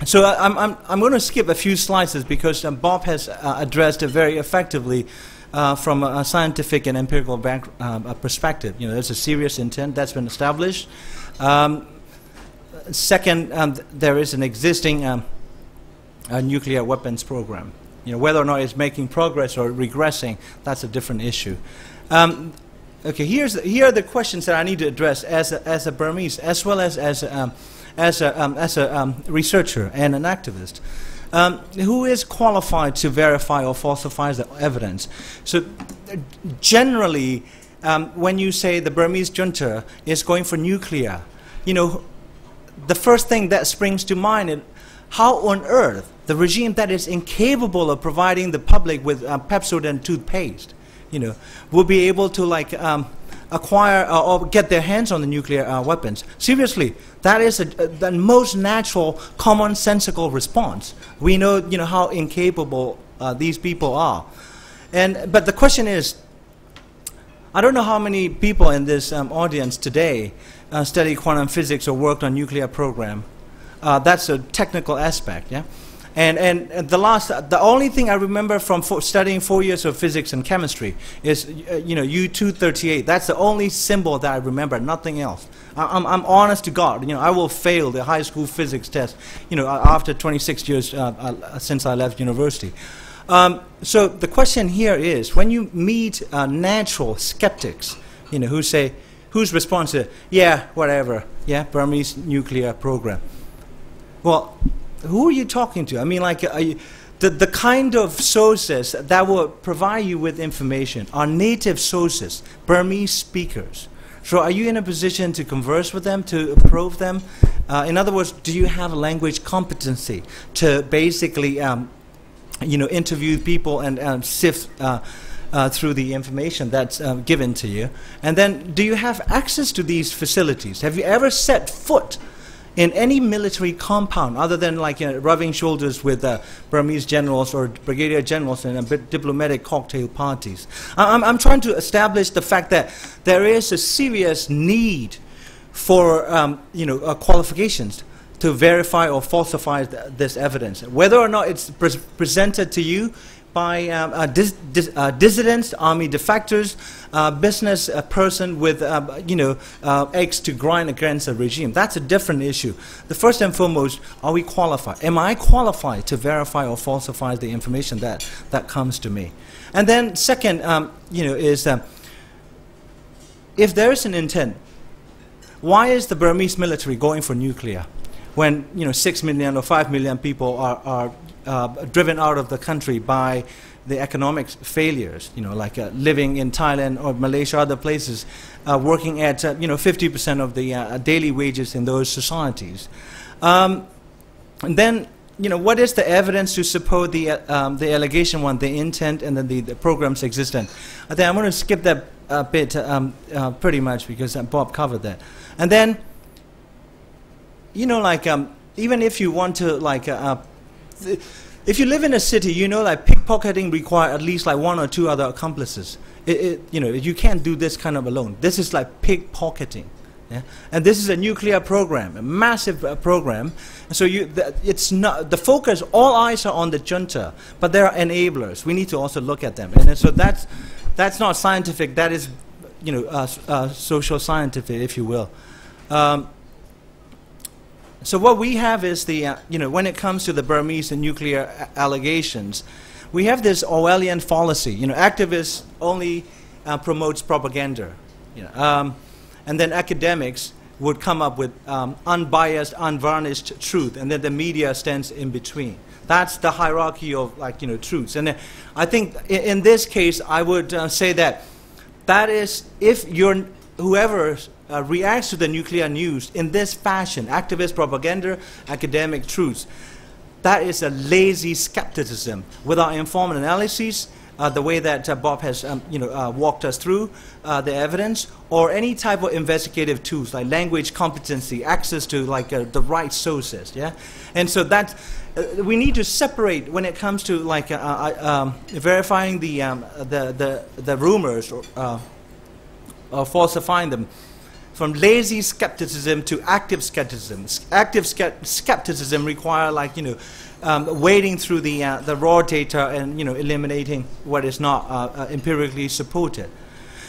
So I'm going to skip a few slides because Bob has addressed it very effectively from a scientific and empirical perspective. You know, there's a serious intent that's been established. Second, there is an existing nuclear weapons program. You know, whether or not it's making progress or regressing, that's a different issue. Okay, here are the questions that I need to address as a Burmese, as well as a researcher and an activist. Who is qualified to verify or falsify the evidence? So generally, when you say the Burmese junta is going for nuclear, you know, the first thing that springs to mind is how on earth the regime that is incapable of providing the public with Pepsodent toothpaste, you know, will be able to like acquire or get their hands on the nuclear weapons. Seriously, that is the most natural, commonsensical response. We know, you know, how incapable these people are. But the question is, I don't know how many people in this audience today study quantum physics or worked on nuclear program. That's a technical aspect, yeah. And the only thing I remember from studying 4 years of physics and chemistry is, you know, U-238. That's the only symbol that I remember, nothing else. I'm honest to God, you know, I will fail the high school physics test, you know, after 26 years since I left university. So the question here is, when you meet natural skeptics, you know, whose response is, yeah, whatever, yeah, Burmese nuclear program. Well, who are you talking to? I mean, like, the kind of sources that will provide you with information are native sources, Burmese speakers. So are you in a position to converse with them, to probe them? In other words, do you have a language competency to basically, you know, interview people and sift through the information that's given to you? And then, do you have access to these facilities? Have you ever set foot in any military compound other than like, you know, rubbing shoulders with Burmese generals or brigadier generals in a diplomatic cocktail parties? I'm trying to establish the fact that there is a serious need for you know, qualifications to verify or falsify this evidence, whether or not it's presented to you by dissidents, army defectors, business person with, you know, eggs to grind against a regime. That's a different issue. The first and foremost, are we qualified? Am I qualified to verify or falsify the information that comes to me? And then second, you know, is if there is an intent, why is the Burmese military going for nuclear when, you know, 6 million or 5 million people are driven out of the country by the economic failures, you know, like living in Thailand or Malaysia, other places, working at, you know, 50% of the daily wages in those societies. And then, you know, what is the evidence to support the allegation one, the intent, and then the program's existence? I think I'm going to skip that bit pretty much because Bob covered that. And then, you know, like, even if you want to, like, if you live in a city, you know, like pickpocketing requires at least like 1 or 2 other accomplices. You know, you can't do this kind of alone. This is like pickpocketing, yeah? And this is a nuclear program, a massive program. So it's not the focus. All eyes are on the junta, but there are enablers. We need to also look at them. And so that's not scientific. That is, you know, social scientific, if you will. So what we have is the, you know, when it comes to the Burmese and nuclear allegations, we have this Orwellian fallacy. You know, activists only promotes propaganda, you know, and then academics would come up with unbiased, unvarnished truth, and then the media stands in between. That's the hierarchy of, like, you know, truths. And I think in this case, I would say that is, if you're whoever reacts to the nuclear news in this fashion, activist propaganda, academic truths, that is a lazy skepticism without informed analyses, the way that Bob has you know, walked us through the evidence, or any type of investigative tools like language competency, access to like the right sources, yeah. And so that we need to separate when it comes to like verifying the rumors or falsifying them from lazy skepticism to active skepticism. Active skepticism require, like, wading through the raw data and eliminating what is not empirically supported.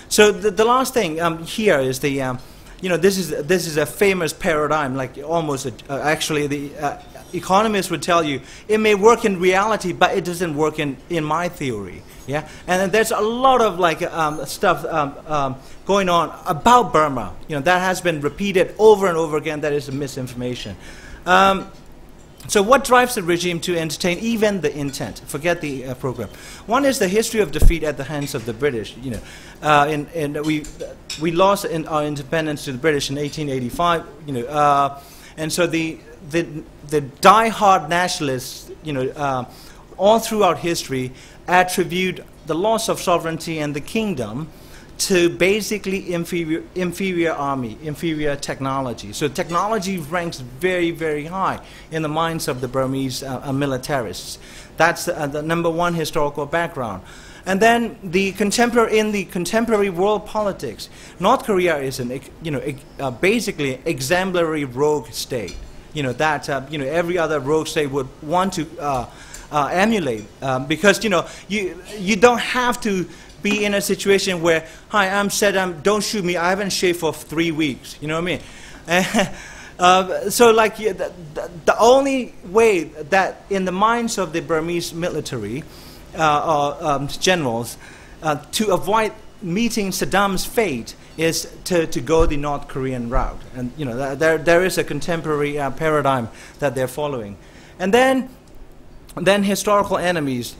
So the last thing here is the this is a famous paradigm, like almost actually the economists would tell you it may work in reality, but it doesn't work in my theory. Yeah, and there's a lot of like stuff going on about Burma. That has been repeated over and over again. That is a misinformation. So what drives the regime to entertain even the intent? Forget the program. One is the history of defeat at the hands of the British. We lost our independence to the British in 1885. And so the die-hard nationalists, all throughout history, attribute the loss of sovereignty and the kingdom to basically inferior army, inferior technology. So technology ranks very, very high in the minds of the Burmese militarists. That's the number one historical background. And then in the contemporary world politics, North Korea is basically exemplary rogue state. Every other rogue state would want to emulate because you don't have to be in a situation where, hi, I'm Saddam, don't shoot me, I haven't shaved for 3 weeks, you know what I mean? So like the only way that in the minds of the Burmese military generals to avoid meeting Saddam's fate is to go the North Korean route. And there is a contemporary paradigm that they're following. And then historical enemies,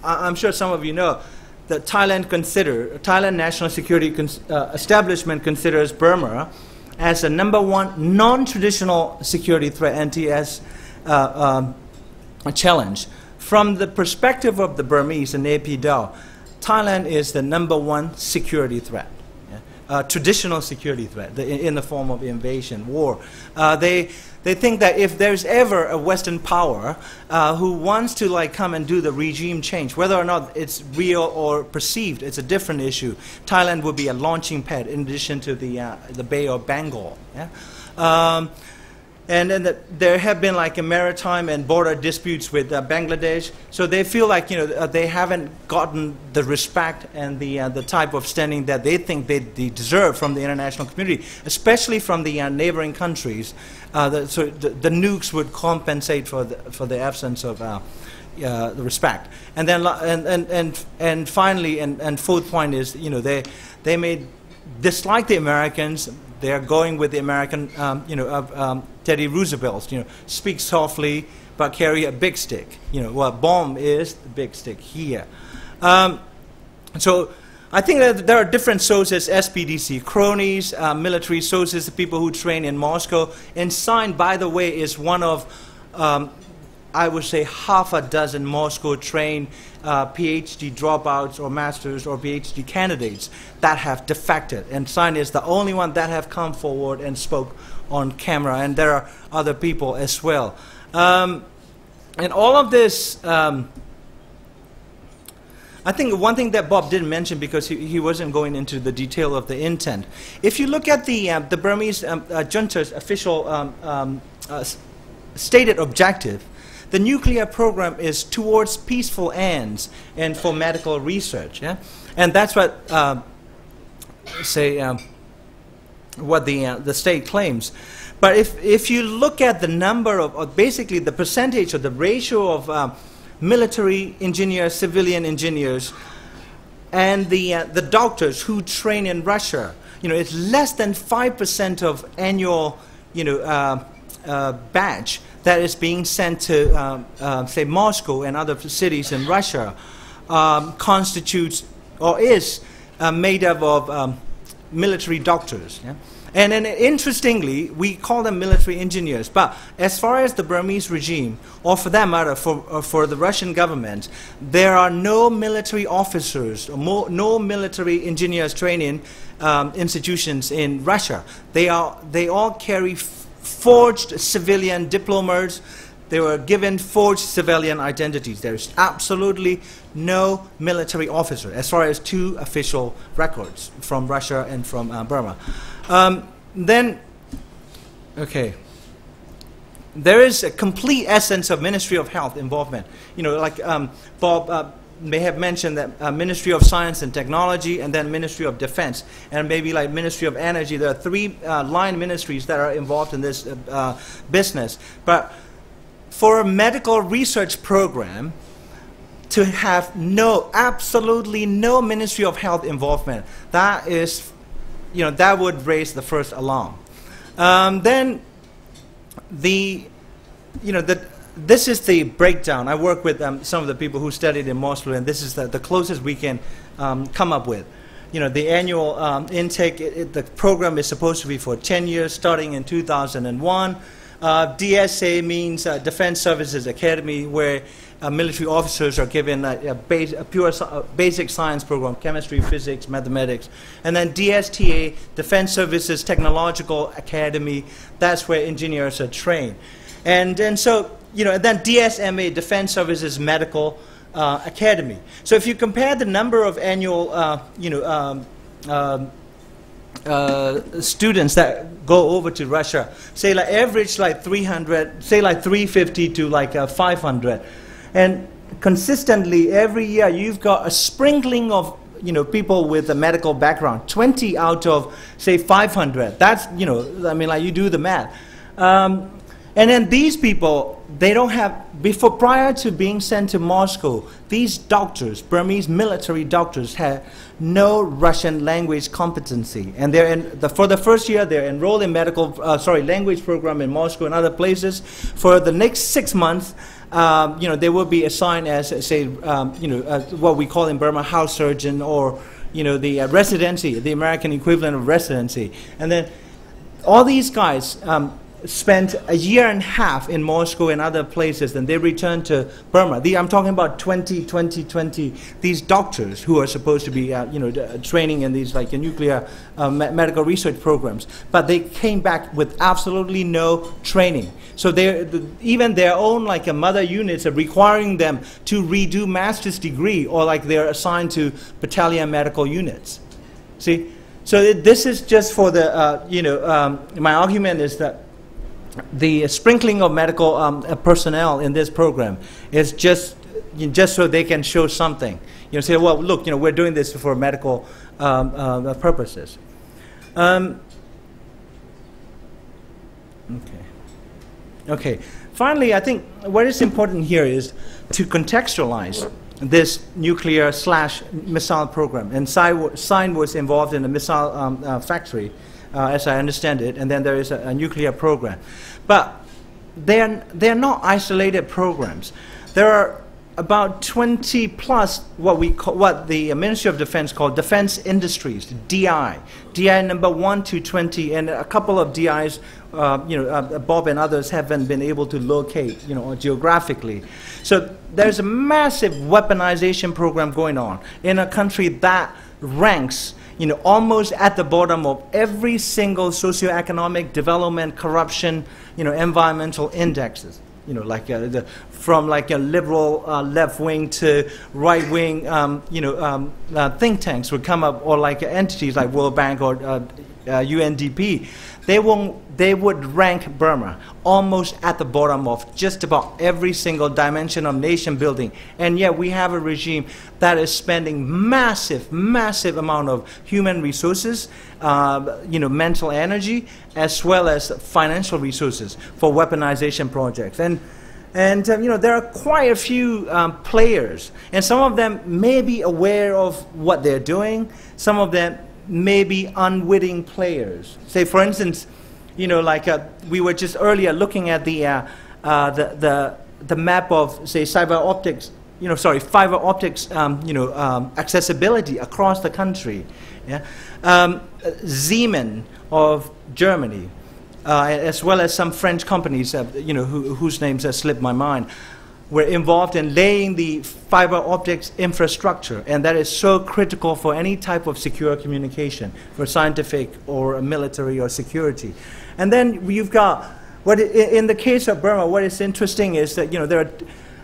I'm sure some of you know that Thailand National Security Establishment considers Burma as the #1 non-traditional security threat, NTS a challenge. From the perspective of the Burmese and Naypyidaw, Thailand is the #1 security threat, traditional security threat in the form of invasion, war. They think that if there's ever a Western power who wants to like come and do the regime change, whether or not it's real or perceived, it's a different issue. Thailand would be a launching pad in addition to the Bay of Bengal. Yeah? And then there have been like a maritime and border disputes with Bangladesh, so they feel like they haven't gotten the respect and the type of standing that they think they deserve from the international community, especially from the neighboring countries. So the nukes would compensate for the absence of the respect. And then and finally and fourth point is they may dislike the Americans. They are going with the American, Teddy Roosevelt, speak softly but carry a big stick. What bomb is the big stick here. So I think that there are different sources, SPDC, cronies, military sources, people who train in Moscow. And SIGN, by the way, is one of, I would say, half a dozen Moscow-trained PhD dropouts or masters or PhD candidates that have defected. And SIGN is the only one that have come forward and spoke on camera. And there are other people as well. And all of this, I think one thing that Bob didn't mention because he wasn't going into the detail of the intent. If you look at the Burmese junta's official stated objective, the nuclear program is towards peaceful ends and for medical research, yeah? And that's what, what the state claims. But if you look at the number of basically the percentage or the ratio of military engineers, civilian engineers, and the doctors who train in Russia, it's less than 5% of annual, batch that is being sent to, say, Moscow and other cities in Russia, constitutes or is made up of military doctors. Yeah? And then interestingly, we call them military engineers. But as far as the Burmese regime, or for that matter, for the Russian government, there are no military officers, or no military engineers training institutions in Russia. They all carry forged civilian diplomas. they were given forged civilian identities. There's absolutely no military officer, as far as 2 official records from Russia and from Burma. There is a complete essence of Ministry of Health involvement. You know, like Bob may have mentioned that Ministry of Science and Technology, and then Ministry of Defense, and maybe like Ministry of Energy. There are 3 line ministries that are involved in this business. But for a medical research program to have absolutely no Ministry of Health involvement, that is, you know, that would raise the first alarm. Then this is the breakdown. I work with some of the people who studied in Moscow, and this is the closest we can come up with. You know, the annual intake, the program is supposed to be for 10 years, starting in 2001. DSA means Defense Services Academy, where military officers are given a pure basic science program, chemistry, physics, mathematics. And then DSTA, Defense Services Technological Academy, that's where engineers are trained. And so, you know, and then DSMA, Defense Services Medical Academy. So if you compare the number of annual, students that go over to Russia, say like average like 300, say like 350 to like 500, and consistently every year you've got a sprinkling of, you know, people with a medical background, 20 out of say 500. That's, you know, I mean, like, you do the math. And then these people, they don't have, prior to being sent to Moscow, these doctors, Burmese military doctors, had no Russian language competency. And they're for the first year, they're enrolled in language program in Moscow and other places. For the next 6 months, you know, they will be assigned as, say, what we call in Burma house surgeon, or, you know, the residency, the American equivalent of residency. And then all these guys spent a year and a half in Moscow and other places, and they returned to Burma. I'm talking about 2020, these doctors who are supposed to be, training in these like nuclear medical research programs, but they came back with absolutely no training. So even their own like mother units are requiring them to redo master's degree, or like they're assigned to battalion medical units. See, so this is just for the my argument is that the sprinkling of medical personnel in this program is just so they can show something. You know, say, well, look, you know, we're doing this for medical purposes. Okay. Finally, I think what is important here is to contextualize this nuclear/missile program. And Sine was involved in the missile factory, as I understand it, and then there is a nuclear program. But they're not isolated programs. There are about 20 plus what the Ministry of Defense called defense industries, DI number 1 to 20, and a couple of DIs, Bob and others haven't been able to locate, geographically. So there's a massive weaponization program going on in a country that ranks, almost at the bottom of every single socioeconomic development, corruption, environmental indexes. From like a liberal left wing to right wing, think tanks would come up, or like entities like World Bank or UNDP. They would rank Burma almost at the bottom of just about every single dimension of nation building. And yet we have a regime that is spending massive amount of human resources, mental energy, as well as financial resources for weaponization projects. And there are quite a few players, and some of them may be aware of what they're doing. Some of them may be unwitting players. Say, for instance, we were just earlier looking at the map of, say, fiber optics accessibility across the country. Yeah? Siemens of Germany, as well as some French companies, whose names have slipped my mind, were involved in laying the fiber optics infrastructure, and that is so critical for any type of secure communication, for scientific or military or security. And then you've got In the case of Burma, what is interesting is that, you know,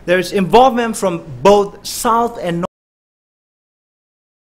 there's involvement from both South and North.